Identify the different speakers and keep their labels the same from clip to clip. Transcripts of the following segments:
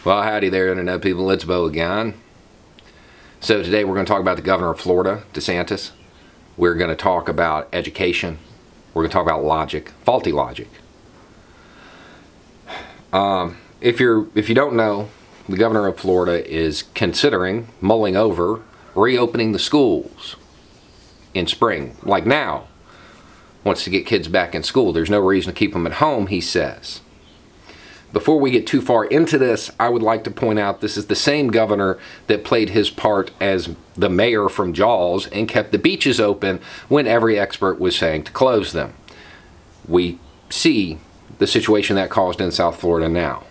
Speaker 1: Well, howdy there, Internet people. It's Bo again. So today we're going to talk about the governor of Florida, DeSantis. We're going to talk about education. We're going to talk about logic, faulty logic. If you don't know, the governor of Florida is mulling over reopening the schools in spring, like now. Wants to get kids back in school. There's no reason to keep them at home, he says. Before we get too far into this, I would like to point out this is the same governor that played his part as the mayor from Jaws and kept the beaches open when every expert was saying to close them. We see the situation that caused in South Florida now.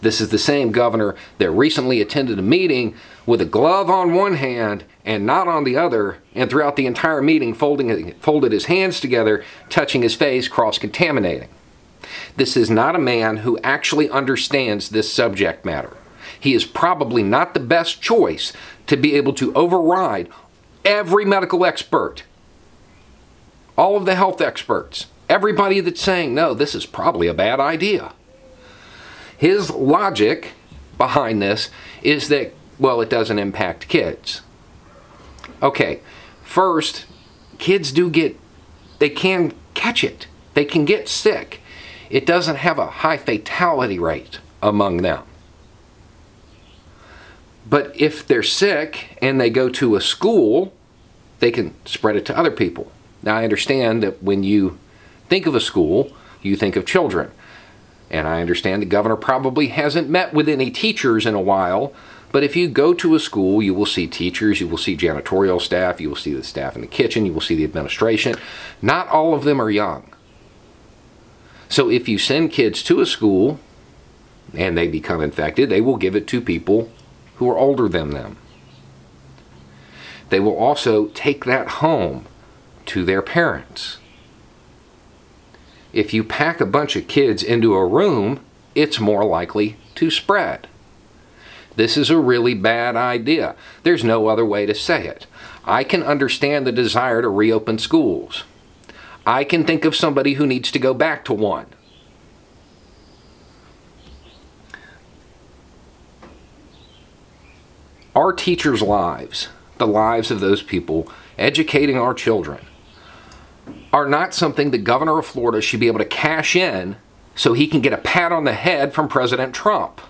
Speaker 1: This is the same governor that recently attended a meeting with a glove on one hand and not on the other, and throughout the entire meeting folded his hands together, touching his face, cross-contaminating. This is not a man who actually understands this subject matter. He is probably not the best choice to be able to override every medical expert, all of the health experts, everybody that's saying, no, this is probably a bad idea. His logic behind this is that, well, it doesn't impact kids. Okay, first, kids they can catch it. They can get sick. It doesn't have a high fatality rate among them. But if they're sick and they go to a school, they can spread it to other people. Now, I understand that when you think of a school, you think of children. And I understand the governor probably hasn't met with any teachers in a while, but if you go to a school, you will see teachers, you will see janitorial staff, you will see the staff in the kitchen, you will see the administration. Not all of them are young. So if you send kids to a school and they become infected, they will give it to people who are older than them. They will also take that home to their parents. If you pack a bunch of kids into a room, it's more likely to spread. This is a really bad idea. There's no other way to say it. I can understand the desire to reopen schools. I can think of somebody who needs to go back to one. Our teachers' lives, the lives of those people educating our children, are not something the governor of Florida should be able to cash in so he can get a pat on the head from President Trump.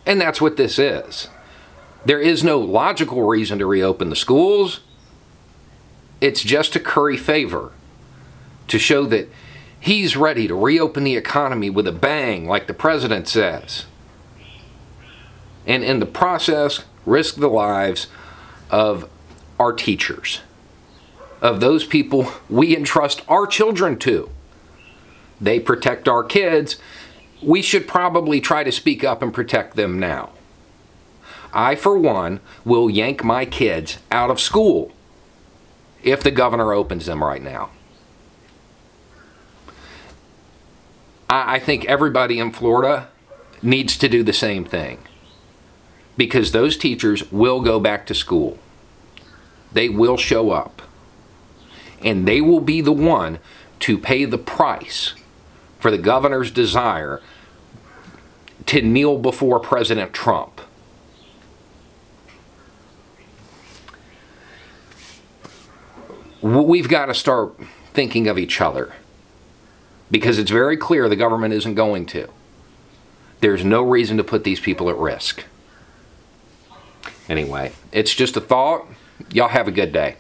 Speaker 1: And that's what this is. There is no logical reason to reopen the schools. It's just to curry favor, to show that he's ready to reopen the economy with a bang, like the president says. And in the process, risk the lives of our teachers, of those people we entrust our children to. They protect our kids. We should probably try to speak up and protect them now. I, for one, will yank my kids out of school if the governor opens them right now. I think everybody in Florida needs to do the same thing, because those teachers will go back to school. They will show up, and they will be the one to pay the price for the governor's desire to kneel before President Trump. We've got to start thinking of each other, because it's very clear the government isn't going to. There's no reason to put these people at risk. Anyway, it's just a thought. Y'all have a good day.